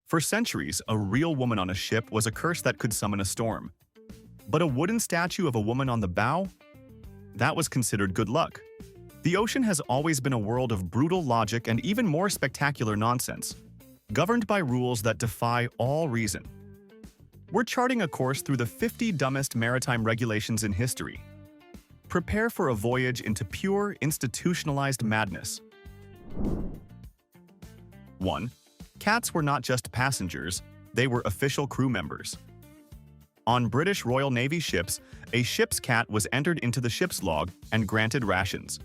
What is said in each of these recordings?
For centuries, a real woman on a ship was a curse that could summon a storm. But a wooden statue of a woman on the bow? That was considered good luck. The ocean has always been a world of brutal logic and even more spectacular nonsense, governed by rules that defy all reason. We're charting a course through the 50 dumbest maritime regulations in history. Prepare for a voyage into pure, institutionalized madness. 1. Cats were not just passengers, they were official crew members. On British Royal Navy ships, a ship's cat was entered into the ship's log and granted rations.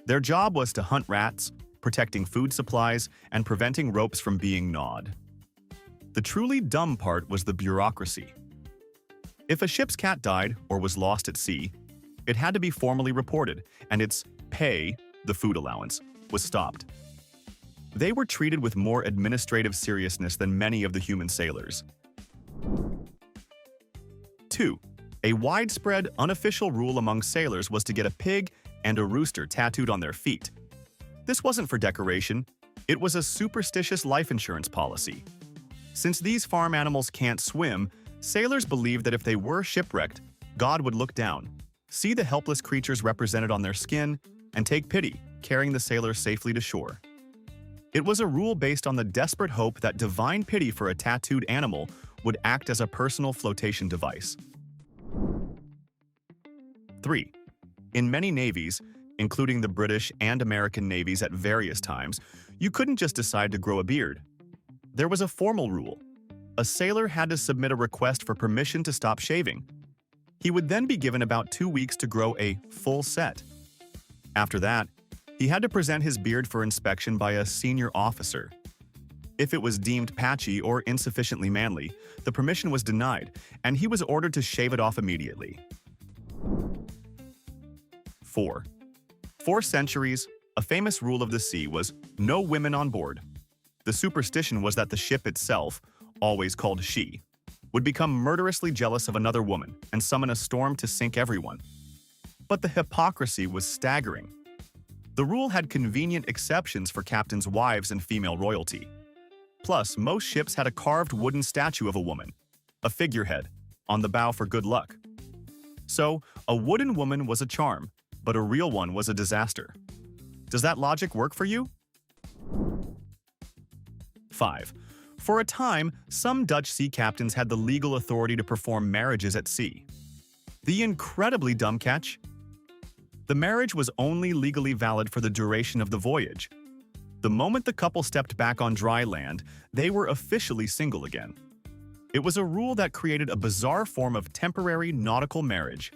Their job was to hunt rats, protecting food supplies, and preventing ropes from being gnawed. The truly dumb part was the bureaucracy. If a ship's cat died or was lost at sea, it had to be formally reported, and its pay, the food allowance, was stopped. They were treated with more administrative seriousness than many of the human sailors. 2. A widespread, unofficial rule among sailors was to get a pig and a rooster tattooed on their feet. This wasn't for decoration, it was a superstitious life insurance policy. Since these farm animals can't swim, sailors believed that if they were shipwrecked, God would look down, see the helpless creatures represented on their skin, and take pity, carrying the sailors safely to shore. It was a rule based on the desperate hope that divine pity for a tattooed animal would act as a personal flotation device. 3. In many navies, including the British and American navies at various times, you couldn't just decide to grow a beard. There was a formal rule. A sailor had to submit a request for permission to stop shaving. He would then be given about 2 weeks to grow a full set. After that, he had to present his beard for inspection by a senior officer. If it was deemed patchy or insufficiently manly, the permission was denied, and he was ordered to shave it off immediately. 4. For centuries, a famous rule of the sea was no women on board. The superstition was that the ship itself, always called she, would become murderously jealous of another woman and summon a storm to sink everyone. But the hypocrisy was staggering. The rule had convenient exceptions for captains' wives and female royalty. Plus, most ships had a carved wooden statue of a woman, a figurehead, on the bow for good luck. So, a wooden woman was a charm, but a real one was a disaster. Does that logic work for you? 5. For a time, some Dutch sea captains had the legal authority to perform marriages at sea. The incredibly dumb catch? The marriage was only legally valid for the duration of the voyage. The moment the couple stepped back on dry land, they were officially single again. It was a rule that created a bizarre form of temporary nautical marriage.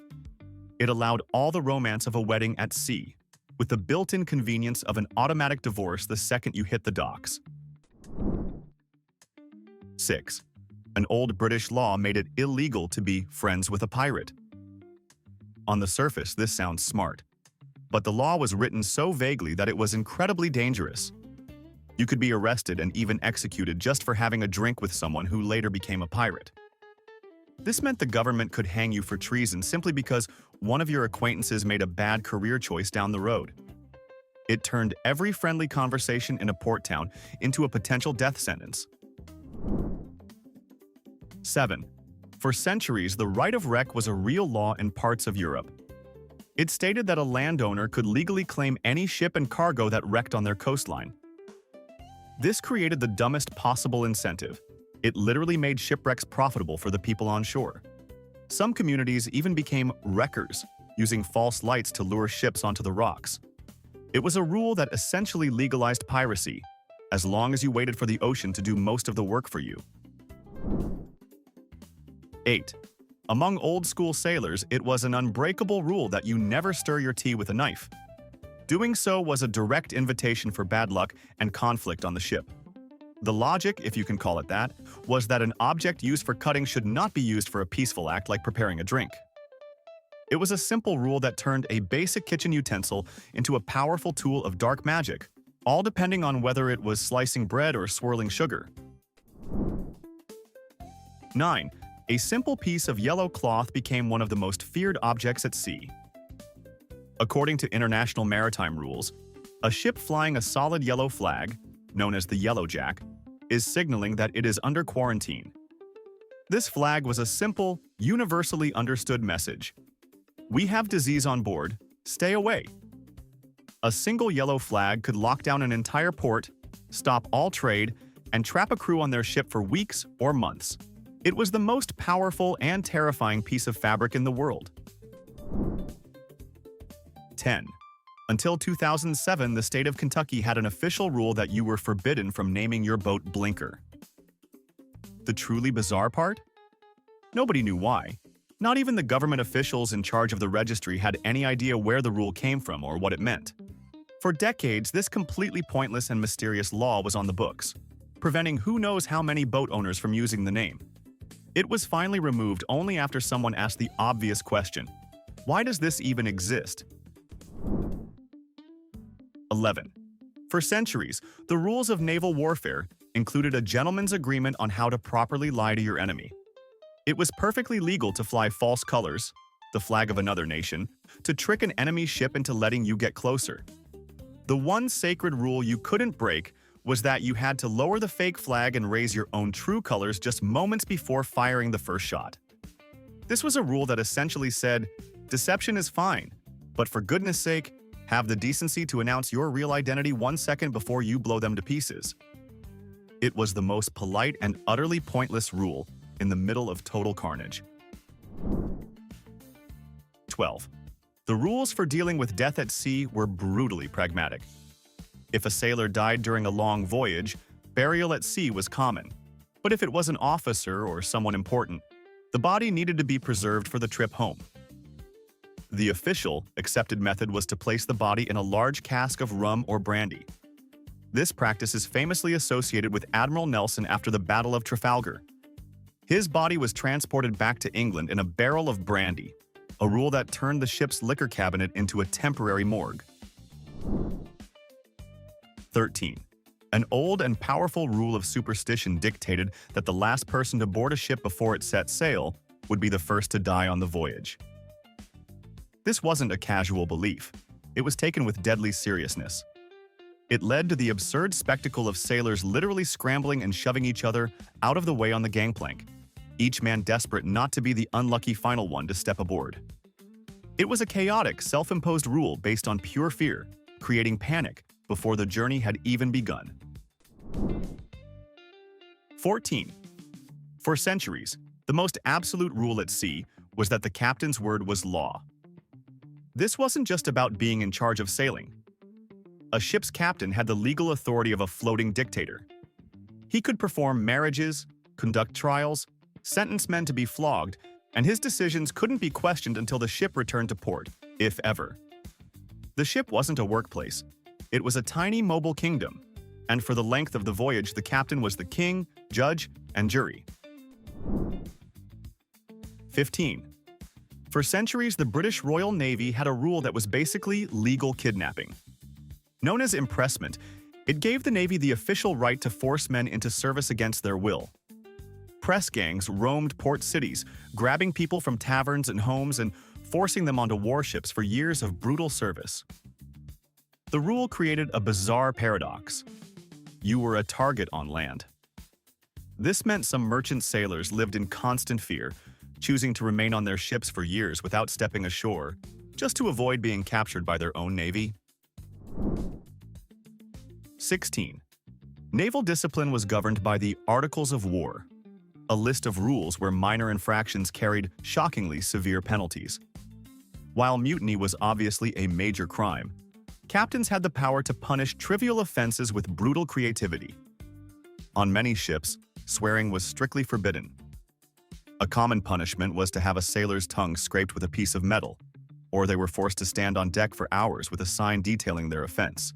It allowed all the romance of a wedding at sea, with the built-in convenience of an automatic divorce the second you hit the docks. 6. An old British law made it illegal to be friends with a pirate. On the surface, this sounds smart. But the law was written so vaguely that it was incredibly dangerous. You could be arrested and even executed just for having a drink with someone who later became a pirate. This meant the government could hang you for treason simply because one of your acquaintances made a bad career choice down the road. It turned every friendly conversation in a port town into a potential death sentence. 7. For centuries, the right of wreck was a real law in parts of Europe. It stated that a landowner could legally claim any ship and cargo that wrecked on their coastline. This created the dumbest possible incentive. It literally made shipwrecks profitable for the people on shore. Some communities even became wreckers, using false lights to lure ships onto the rocks. It was a rule that essentially legalized piracy, as long as you waited for the ocean to do most of the work for you. 8. Among old-school sailors, it was an unbreakable rule that you never stir your tea with a knife. Doing so was a direct invitation for bad luck and conflict on the ship. The logic, if you can call it that, was that an object used for cutting should not be used for a peaceful act like preparing a drink. It was a simple rule that turned a basic kitchen utensil into a powerful tool of dark magic, all depending on whether it was slicing bread or swirling sugar. 9. A simple piece of yellow cloth became one of the most feared objects at sea. According to international maritime rules, a ship flying a solid yellow flag, known as the Yellow Jack, is signaling that it is under quarantine. This flag was a simple, universally understood message. We have disease on board, stay away. A single yellow flag could lock down an entire port, stop all trade, and trap a crew on their ship for weeks or months. It was the most powerful and terrifying piece of fabric in the world. 10. Until 2007, the state of Kentucky had an official rule that you were forbidden from naming your boat Blinker. The truly bizarre part? Nobody knew why. Not even the government officials in charge of the registry had any idea where the rule came from or what it meant. For decades, this completely pointless and mysterious law was on the books, preventing who knows how many boat owners from using the name. It was finally removed only after someone asked the obvious question: why does this even exist? 11. For centuries, the rules of naval warfare included a gentleman's agreement on how to properly lie to your enemy. It was perfectly legal to fly false colors, the flag of another nation, to trick an enemy ship into letting you get closer. The one sacred rule you couldn't break was that you had to lower the fake flag and raise your own true colors just moments before firing the first shot. This was a rule that essentially said, deception is fine, but for goodness sake, have the decency to announce your real identity 1 second before you blow them to pieces. It was the most polite and utterly pointless rule in the middle of total carnage. 12. The rules for dealing with death at sea were brutally pragmatic. If a sailor died during a long voyage, burial at sea was common. But if it was an officer or someone important, the body needed to be preserved for the trip home. The official, accepted method was to place the body in a large cask of rum or brandy. This practice is famously associated with Admiral Nelson after the Battle of Trafalgar. His body was transported back to England in a barrel of brandy, a rule that turned the ship's liquor cabinet into a temporary morgue. 13. An old and powerful rule of superstition dictated that the last person to board a ship before it set sail would be the first to die on the voyage. This wasn't a casual belief. It was taken with deadly seriousness. It led to the absurd spectacle of sailors literally scrambling and shoving each other out of the way on the gangplank, each man desperate not to be the unlucky final one to step aboard. It was a chaotic, self-imposed rule based on pure fear, creating panic before the journey had even begun. 14. For centuries, the most absolute rule at sea was that the captain's word was law. This wasn't just about being in charge of sailing. A ship's captain had the legal authority of a floating dictator. He could perform marriages, conduct trials, sentence men to be flogged, and his decisions couldn't be questioned until the ship returned to port, if ever. The ship wasn't a workplace. It was a tiny mobile kingdom, and for the length of the voyage, the captain was the king, judge, and jury. 15. For centuries, the British Royal Navy had a rule that was basically legal kidnapping. Known as impressment, it gave the Navy the official right to force men into service against their will. Press gangs roamed port cities, grabbing people from taverns and homes and forcing them onto warships for years of brutal service. The rule created a bizarre paradox. You were a target on land. This meant some merchant sailors lived in constant fear, choosing to remain on their ships for years without stepping ashore, just to avoid being captured by their own navy. 16. Naval discipline was governed by the Articles of War, a list of rules where minor infractions carried shockingly severe penalties. While mutiny was obviously a major crime, captains had the power to punish trivial offenses with brutal creativity. On many ships, swearing was strictly forbidden. A common punishment was to have a sailor's tongue scraped with a piece of metal, or they were forced to stand on deck for hours with a sign detailing their offense.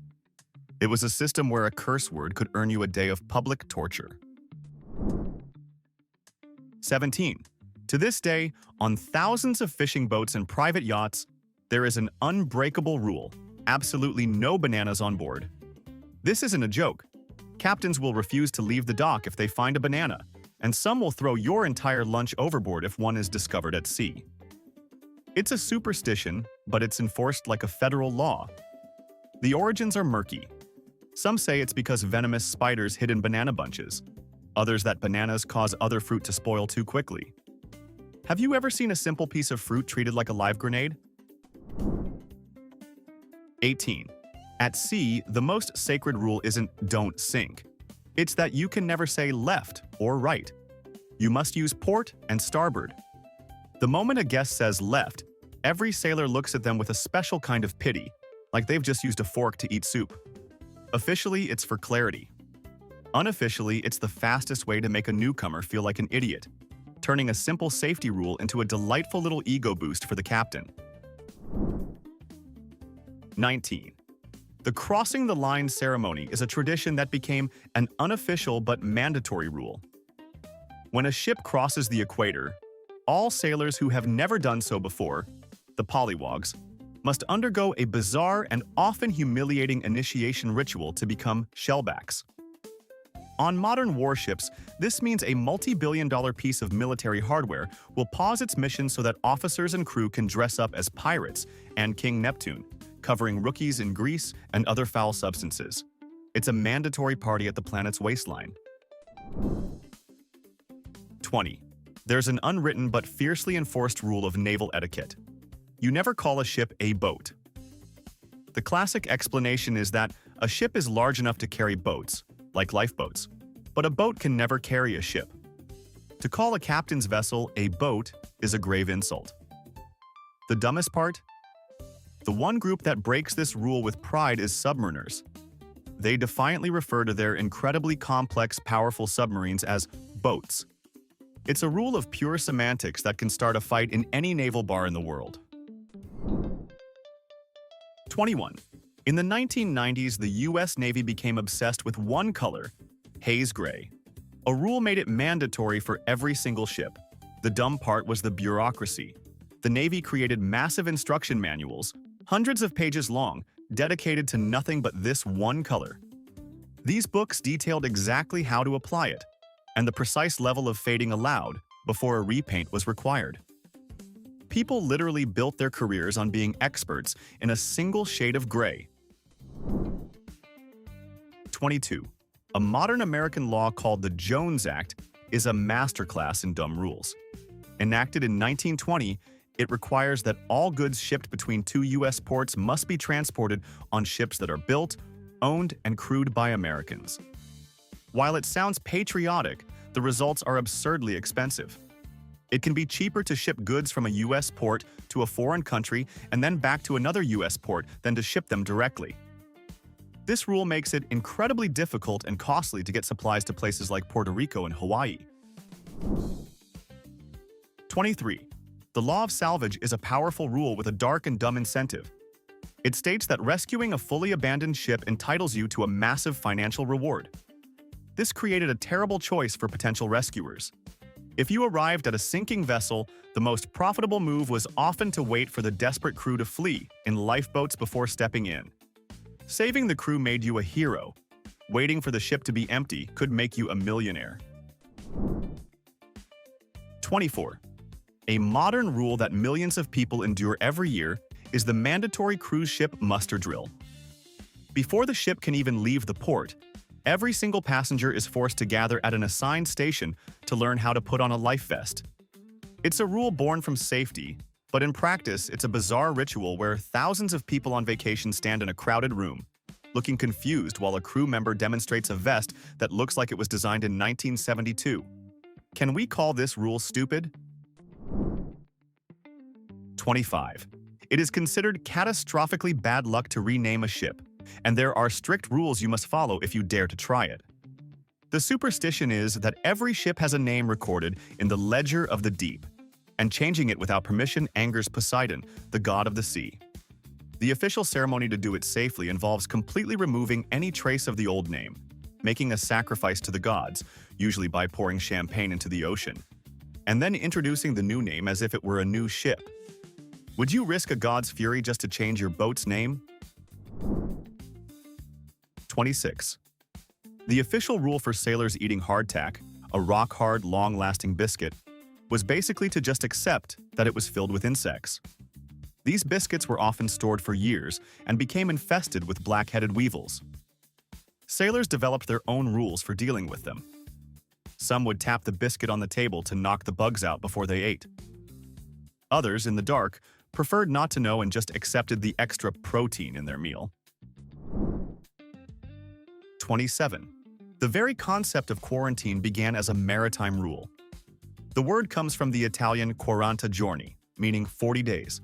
It was a system where a curse word could earn you a day of public torture. 17. To this day, on thousands of fishing boats and private yachts, there is an unbreakable rule: absolutely no bananas on board. This isn't a joke. Captains will refuse to leave the dock if they find a banana, and some will throw your entire lunch overboard if one is discovered at sea. It's a superstition, but it's enforced like a federal law. The origins are murky. Some say it's because venomous spiders hid in banana bunches. Others that bananas cause other fruit to spoil too quickly. Have you ever seen a simple piece of fruit treated like a live grenade? 18. At sea, the most sacred rule isn't "don't sink." It's that you can never say left or right. You must use port and starboard. The moment a guest says left, every sailor looks at them with a special kind of pity, like they've just used a fork to eat soup. Officially, it's for clarity. Unofficially, it's the fastest way to make a newcomer feel like an idiot, turning a simple safety rule into a delightful little ego boost for the captain. 19. The crossing the line ceremony is a tradition that became an unofficial but mandatory rule. When a ship crosses the equator, all sailors who have never done so before, the pollywogs, must undergo a bizarre and often humiliating initiation ritual to become shellbacks. On modern warships, this means a multi-billion-dollar piece of military hardware will pause its mission so that officers and crew can dress up as pirates and King Neptune, covering rookies in grease and other foul substances. It's a mandatory party at the planet's waistline. 20. There's an unwritten but fiercely enforced rule of naval etiquette. You never call a ship a boat. The classic explanation is that a ship is large enough to carry boats, like lifeboats, but a boat can never carry a ship. To call a captain's vessel a boat is a grave insult. The dumbest part? The one group that breaks this rule with pride is submariners. They defiantly refer to their incredibly complex, powerful submarines as boats. It's a rule of pure semantics that can start a fight in any naval bar in the world. 21. In the 1990s, the U.S. Navy became obsessed with one color, haze gray. A rule made it mandatory for every single ship. The dumb part was the bureaucracy. The Navy created massive instruction manuals, hundreds of pages long, dedicated to nothing but this one color. These books detailed exactly how to apply it, and the precise level of fading allowed before a repaint was required. People literally built their careers on being experts in a single shade of gray. 22. A modern American law called the Jones Act is a masterclass in dumb rules. Enacted in 1920, it requires that all goods shipped between two U.S. ports must be transported on ships that are built, owned, and crewed by Americans. While it sounds patriotic, the results are absurdly expensive. It can be cheaper to ship goods from a U.S. port to a foreign country and then back to another U.S. port than to ship them directly. This rule makes it incredibly difficult and costly to get supplies to places like Puerto Rico and Hawaii. 23. The law of salvage is a powerful rule with a dark and dumb incentive. It states that rescuing a fully abandoned ship entitles you to a massive financial reward. This created a terrible choice for potential rescuers. If you arrived at a sinking vessel, the most profitable move was often to wait for the desperate crew to flee in lifeboats before stepping in. Saving the crew made you a hero. Waiting for the ship to be empty could make you a millionaire. 24. A modern rule that millions of people endure every year is the mandatory cruise ship muster drill. Before the ship can even leave the port, every single passenger is forced to gather at an assigned station to learn how to put on a life vest. It's a rule born from safety, but in practice, it's a bizarre ritual where thousands of people on vacation stand in a crowded room, looking confused while a crew member demonstrates a vest that looks like it was designed in 1972. Can we call this rule stupid? 25. It is considered catastrophically bad luck to rename a ship, and there are strict rules you must follow if you dare to try it. The superstition is that every ship has a name recorded in the ledger of the deep, and changing it without permission angers Poseidon, the god of the sea. The official ceremony to do it safely involves completely removing any trace of the old name, making a sacrifice to the gods, usually by pouring champagne into the ocean, and then introducing the new name as if it were a new ship. Would you risk a god's fury just to change your boat's name? 26. The official rule for sailors eating hardtack, a rock-hard, long-lasting biscuit, was basically to just accept that it was filled with insects. These biscuits were often stored for years and became infested with black-headed weevils. Sailors developed their own rules for dealing with them. Some would tap the biscuit on the table to knock the bugs out before they ate. Others, in the dark, preferred not to know and just accepted the extra protein in their meal. 27. The very concept of quarantine began as a maritime rule. The word comes from the Italian 40 giorni, meaning 40 days.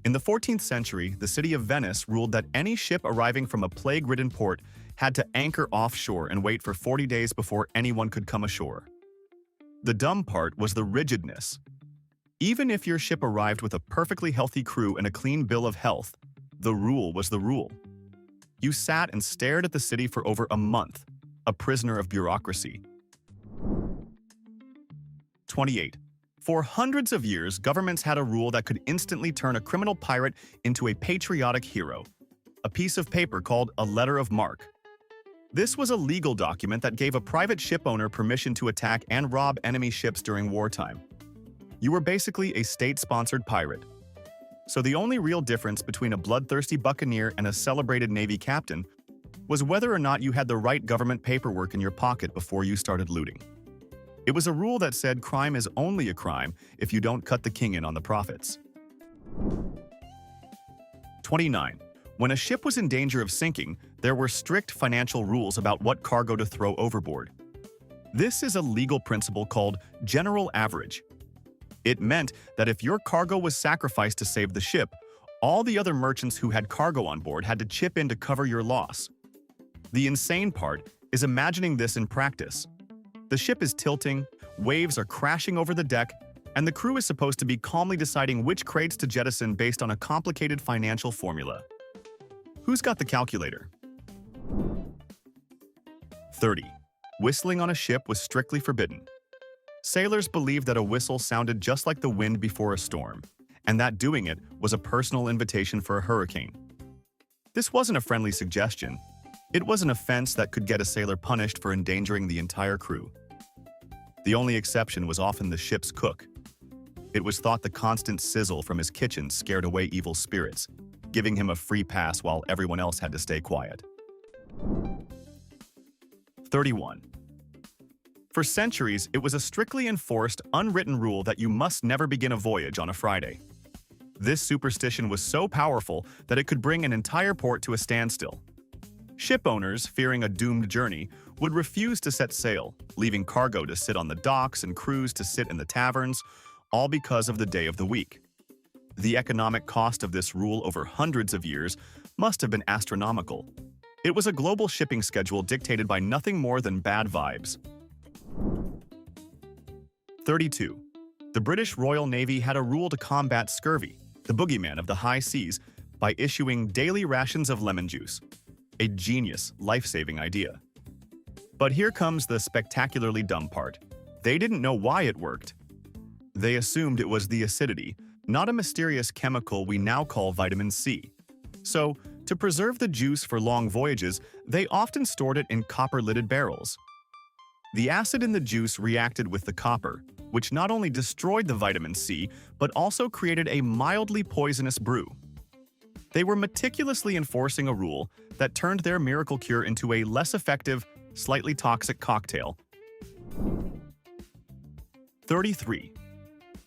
In the 14th century, the city of Venice ruled that any ship arriving from a plague-ridden port had to anchor offshore and wait for 40 days before anyone could come ashore. The dumb part was the rigidness. Even if your ship arrived with a perfectly healthy crew and a clean bill of health, the rule was the rule. You sat and stared at the city for over a month, a prisoner of bureaucracy. 28. For hundreds of years, governments had a rule that could instantly turn a criminal pirate into a patriotic hero, a piece of paper called a letter of marque. This was a legal document that gave a private ship owner permission to attack and rob enemy ships during wartime. You were basically a state-sponsored pirate. So the only real difference between a bloodthirsty buccaneer and a celebrated Navy captain was whether or not you had the right government paperwork in your pocket before you started looting. It was a rule that said crime is only a crime if you don't cut the king in on the profits. 29. When a ship was in danger of sinking, there were strict financial rules about what cargo to throw overboard. This is a legal principle called general average. It meant that if your cargo was sacrificed to save the ship, all the other merchants who had cargo on board had to chip in to cover your loss. The insane part is imagining this in practice. The ship is tilting, waves are crashing over the deck, and the crew is supposed to be calmly deciding which crates to jettison based on a complicated financial formula. Who's got the calculator? 30. Whistling on a ship was strictly forbidden. Sailors believed that a whistle sounded just like the wind before a storm, and that doing it was a personal invitation for a hurricane. This wasn't a friendly suggestion. It was an offense that could get a sailor punished for endangering the entire crew. The only exception was often the ship's cook. It was thought the constant sizzle from his kitchen scared away evil spirits, giving him a free pass while everyone else had to stay quiet. 31. For centuries, it was a strictly enforced, unwritten rule that you must never begin a voyage on a Friday. This superstition was so powerful that it could bring an entire port to a standstill. Ship owners, fearing a doomed journey, would refuse to set sail, leaving cargo to sit on the docks and crews to sit in the taverns, all because of the day of the week. The economic cost of this rule over hundreds of years must have been astronomical. It was a global shipping schedule dictated by nothing more than bad vibes. 32. The British Royal Navy had a rule to combat scurvy, the boogeyman of the high seas, by issuing daily rations of lemon juice. A genius, life-saving idea. But here comes the spectacularly dumb part. They didn't know why it worked. They assumed it was the acidity, not a mysterious chemical we now call vitamin C. So, to preserve the juice for long voyages, they often stored it in copper-lidded barrels. The acid in the juice reacted with the copper, which not only destroyed the vitamin C, but also created a mildly poisonous brew. They were meticulously enforcing a rule that turned their miracle cure into a less effective, slightly toxic cocktail. 33.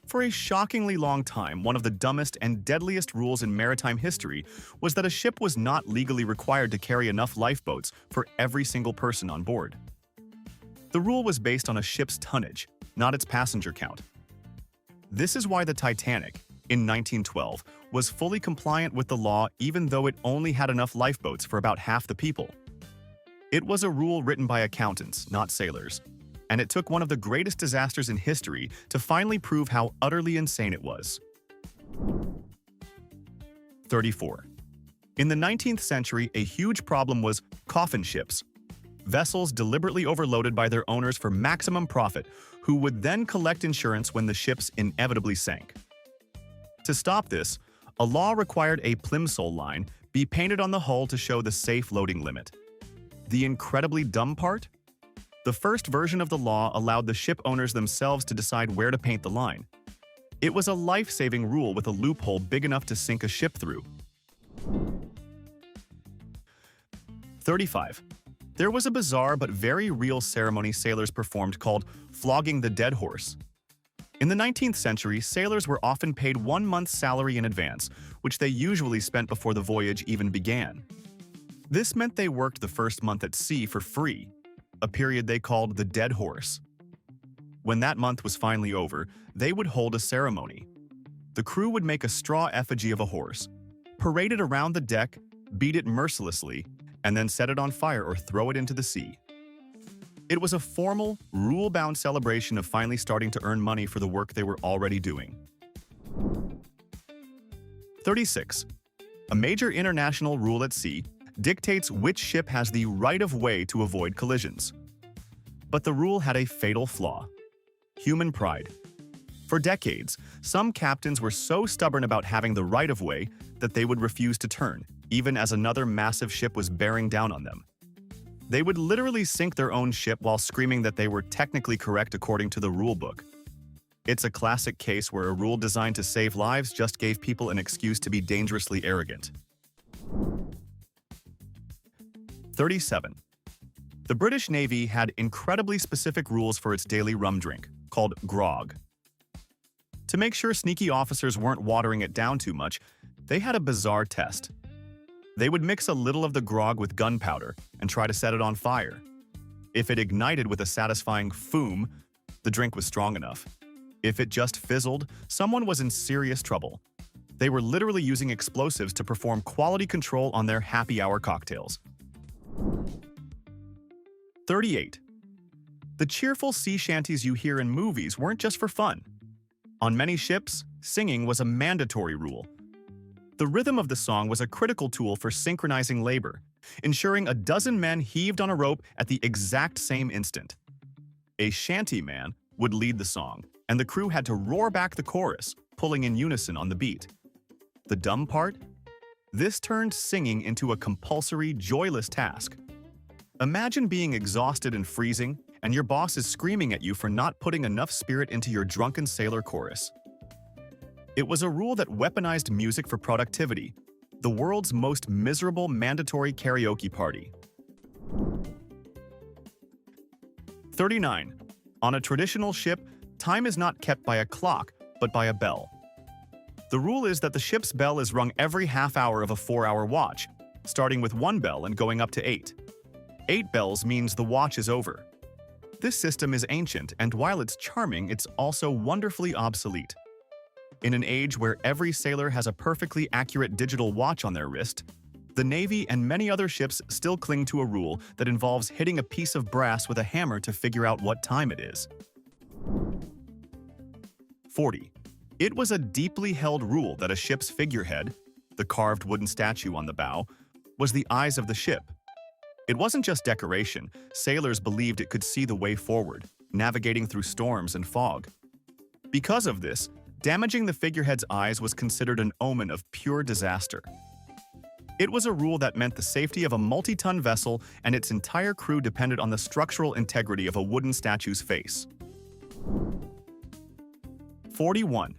For a shockingly long time, one of the dumbest and deadliest rules in maritime history was that a ship was not legally required to carry enough lifeboats for every single person on board. The rule was based on a ship's tonnage, not its passenger count. This is why the Titanic, in 1912, was fully compliant with the law even though it only had enough lifeboats for about half the people. It was a rule written by accountants, not sailors, and it took one of the greatest disasters in history to finally prove how utterly insane it was. 34. In the 19th century, a huge problem was coffin ships, vessels deliberately overloaded by their owners for maximum profit, who would then collect insurance when the ships inevitably sank. To stop this, a law required a plimsoll line be painted on the hull to show the safe loading limit. The incredibly dumb part? The first version of the law allowed the ship owners themselves to decide where to paint the line. It was a life-saving rule with a loophole big enough to sink a ship through. 35. There was a bizarre but very real ceremony sailors performed called flogging the dead horse. In the 19th century, sailors were often paid 1 month's salary in advance, which they usually spent before the voyage even began. This meant they worked the first month at sea for free, a period they called the dead horse. When that month was finally over, they would hold a ceremony. The crew would make a straw effigy of a horse, parade it around the deck, beat it mercilessly, and then set it on fire or throw it into the sea. It was a formal, rule-bound celebration of finally starting to earn money for the work they were already doing. 36. A major international rule at sea dictates which ship has the right of way to avoid collisions. But the rule had a fatal flaw: human pride. For decades, some captains were so stubborn about having the right of way that they would refuse to turn, even as another massive ship was bearing down on them. They would literally sink their own ship while screaming that they were technically correct according to the rule book. It's a classic case where a rule designed to save lives just gave people an excuse to be dangerously arrogant. 37. The British Navy had incredibly specific rules for its daily rum drink, called grog. To make sure sneaky officers weren't watering it down too much, they had a bizarre test. They would mix a little of the grog with gunpowder and try to set it on fire. If it ignited with a satisfying foom, the drink was strong enough. If it just fizzled, someone was in serious trouble. They were literally using explosives to perform quality control on their happy hour cocktails. 38. The cheerful sea shanties you hear in movies weren't just for fun. On many ships, singing was a mandatory rule. The rhythm of the song was a critical tool for synchronizing labor, ensuring a dozen men heaved on a rope at the exact same instant. A shanty man would lead the song, and the crew had to roar back the chorus, pulling in unison on the beat. The dumb part? This turned singing into a compulsory, joyless task. Imagine being exhausted and freezing, and your boss is screaming at you for not putting enough spirit into your drunken sailor chorus. It was a rule that weaponized music for productivity, the world's most miserable mandatory karaoke party. 39. On a traditional ship, time is not kept by a clock, but by a bell. The rule is that the ship's bell is rung every half hour of a 4-hour watch, starting with 1 bell and going up to 8. 8 bells means the watch is over. This system is ancient, and while it's charming, it's also wonderfully obsolete. In an age where every sailor has a perfectly accurate digital watch on their wrist, the Navy and many other ships still cling to a rule that involves hitting a piece of brass with a hammer to figure out what time it is. 40. It was a deeply held rule that a ship's figurehead, the carved wooden statue on the bow, was the eyes of the ship. It wasn't just decoration. Sailors believed it could see the way forward, navigating through storms and fog. Because of this, damaging the figurehead's eyes was considered an omen of pure disaster. It was a rule that meant the safety of a multi-ton vessel and its entire crew depended on the structural integrity of a wooden statue's face. 41.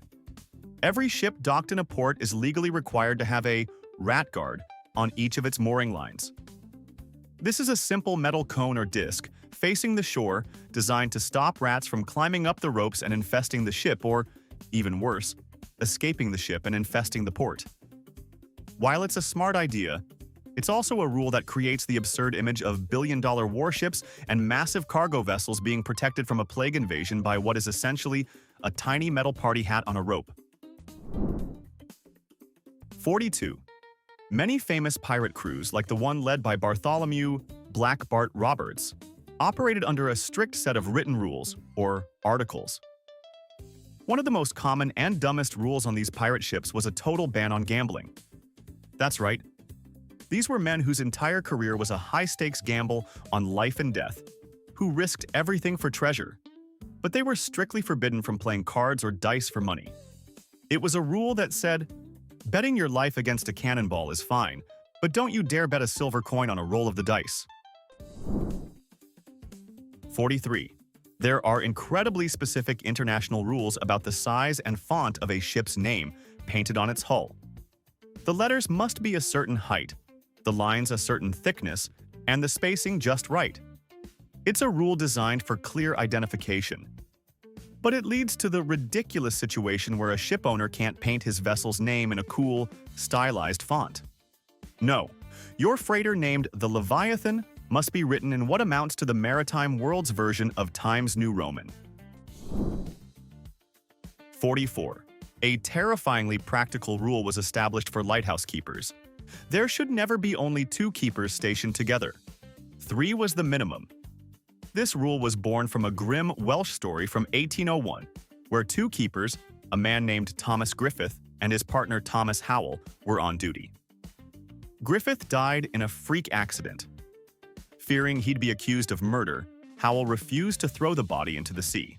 Every ship docked in a port is legally required to have a rat guard on each of its mooring lines. This is a simple metal cone or disc facing the shore designed to stop rats from climbing up the ropes and infesting the ship, or, even worse, escaping the ship and infesting the port. While it's a smart idea, it's also a rule that creates the absurd image of billion-dollar warships and massive cargo vessels being protected from a plague invasion by what is essentially a tiny metal party hat on a rope. 42. Many famous pirate crews, like the one led by Bartholomew "Black Bart" Roberts, operated under a strict set of written rules, or articles. One of the most common and dumbest rules on these pirate ships was a total ban on gambling. That's right. These were men whose entire career was a high-stakes gamble on life and death, who risked everything for treasure. But they were strictly forbidden from playing cards or dice for money. It was a rule that said, betting your life against a cannonball is fine, but don't you dare bet a silver coin on a roll of the dice. 43. There are incredibly specific international rules about the size and font of a ship's name painted on its hull. The letters must be a certain height, the lines a certain thickness, and the spacing just right. It's a rule designed for clear identification. But it leads to the ridiculous situation where a ship owner can't paint his vessel's name in a cool, stylized font. No, your freighter named the Leviathan must be written in what amounts to the maritime world's version of Times New Roman. 44. A terrifyingly practical rule was established for lighthouse keepers. There should never be only 2 keepers stationed together. 3 was the minimum. This rule was born from a grim Welsh story from 1801, where 2 keepers, a man named Thomas Griffith and his partner Thomas Howell, were on duty. Griffith died in a freak accident. Fearing he'd be accused of murder, Howell refused to throw the body into the sea.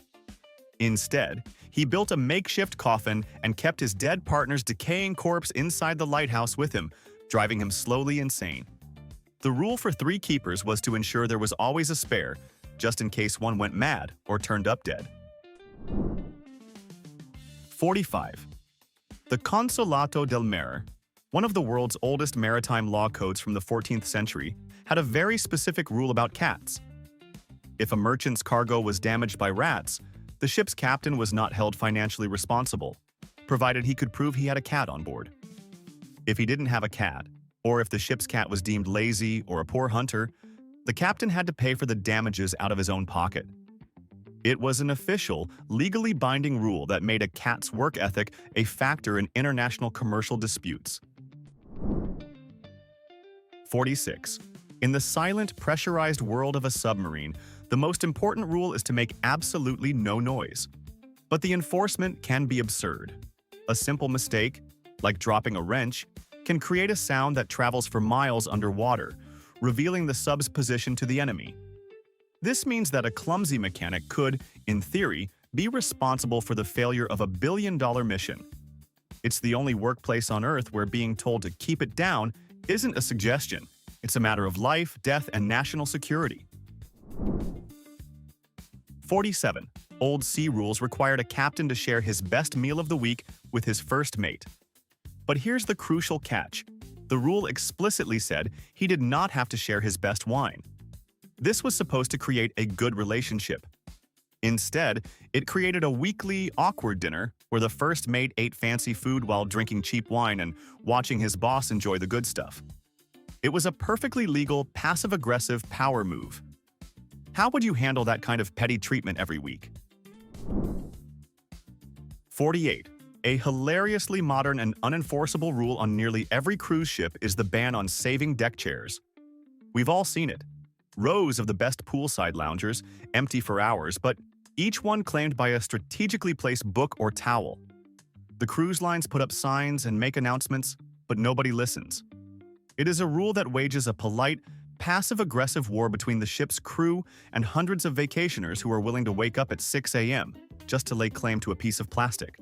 Instead, he built a makeshift coffin and kept his dead partner's decaying corpse inside the lighthouse with him, driving him slowly insane. The rule for 3 keepers was to ensure there was always a spare, just in case one went mad or turned up dead. 45. The Consolato del Mare, one of the world's oldest maritime law codes from the 14th century, had a very specific rule about cats. If a merchant's cargo was damaged by rats, the ship's captain was not held financially responsible, provided he could prove he had a cat on board. If he didn't have a cat, or if the ship's cat was deemed lazy or a poor hunter, the captain had to pay for the damages out of his own pocket. It was an official, legally binding rule that made a cat's work ethic a factor in international commercial disputes. 46. In the silent, pressurized world of a submarine, the most important rule is to make absolutely no noise. But the enforcement can be absurd. A simple mistake, like dropping a wrench, can create a sound that travels for miles underwater, revealing the sub's position to the enemy. This means that a clumsy mechanic could, in theory, be responsible for the failure of a billion-dollar mission. It's the only workplace on Earth where being told to keep it down isn't a suggestion. It's a matter of life, death, and national security. 47. Old sea rules required a captain to share his best meal of the week with his first mate. But here's the crucial catch. The rule explicitly said he did not have to share his best wine. This was supposed to create a good relationship. Instead, it created a weekly, awkward dinner where the first mate ate fancy food while drinking cheap wine and watching his boss enjoy the good stuff. It was a perfectly legal, passive-aggressive power move. How would you handle that kind of petty treatment every week? 48. A hilariously modern and unenforceable rule on nearly every cruise ship is the ban on saving deck chairs. We've all seen it. Rows of the best poolside loungers, empty for hours, but each one claimed by a strategically placed book or towel. The cruise lines put up signs and make announcements, but nobody listens. It is a rule that wages a polite, passive-aggressive war between the ship's crew and hundreds of vacationers who are willing to wake up at 6 a.m. just to lay claim to a piece of plastic.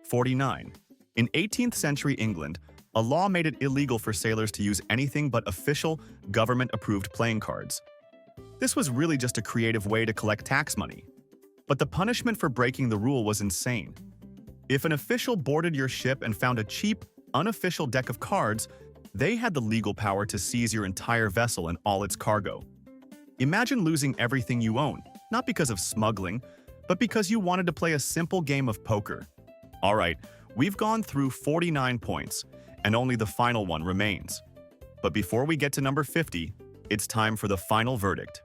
49. In 18th century England, a law made it illegal for sailors to use anything but official, government-approved playing cards. This was really just a creative way to collect tax money. But the punishment for breaking the rule was insane. If an official boarded your ship and found a cheap, unofficial deck of cards, they had the legal power to seize your entire vessel and all its cargo. Imagine losing everything you own, not because of smuggling, but because you wanted to play a simple game of poker. Alright, we've gone through 49 points, and only the final one remains. But before we get to number 50, it's time for the final verdict.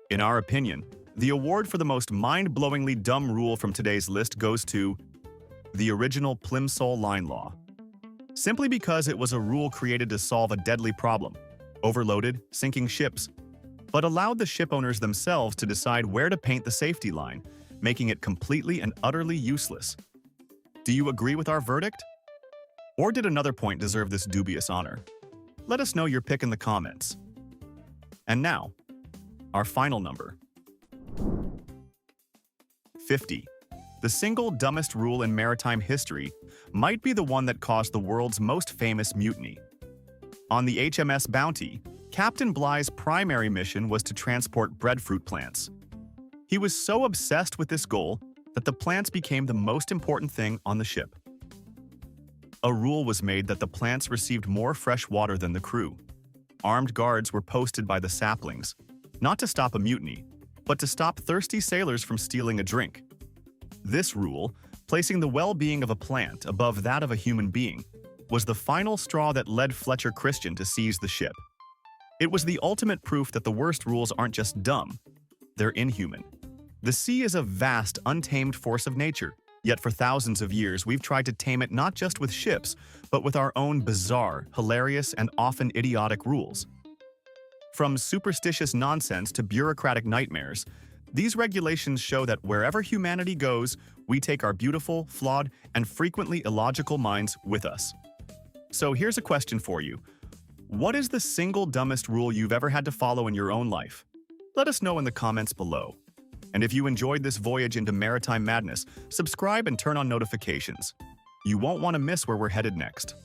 In our opinion, the award for the most mind-blowingly dumb rule from today's list goes to the original Plimsoll Line Law. Simply because it was a rule created to solve a deadly problem, overloaded, sinking ships, but allowed the ship owners themselves to decide where to paint the safety line, making it completely and utterly useless. Do you agree with our verdict? Or did another point deserve this dubious honor? Let us know your pick in the comments. And now, our final number. 50. The single dumbest rule in maritime history might be the one that caused the world's most famous mutiny. On the HMS Bounty, Captain Bligh's primary mission was to transport breadfruit plants. He was so obsessed with this goal that the plants became the most important thing on the ship. a rule was made that the plants received more fresh water than the crew. Armed guards were posted by the saplings, not to stop a mutiny, but to stop thirsty sailors from stealing a drink. This rule, placing the well-being of a plant above that of a human being, was the final straw that led Fletcher Christian to seize the ship. It was the ultimate proof that the worst rules aren't just dumb, they're inhuman. The sea is a vast, untamed force of nature, yet for thousands of years we've tried to tame it not just with ships, but with our own bizarre, hilarious, and often idiotic rules. From superstitious nonsense to bureaucratic nightmares, these regulations show that wherever humanity goes, we take our beautiful, flawed, and frequently illogical minds with us. So here's a question for you. What is the single dumbest rule you've ever had to follow in your own life? Let us know in the comments below. And if you enjoyed this voyage into maritime madness, subscribe and turn on notifications. You won't want to miss where we're headed next.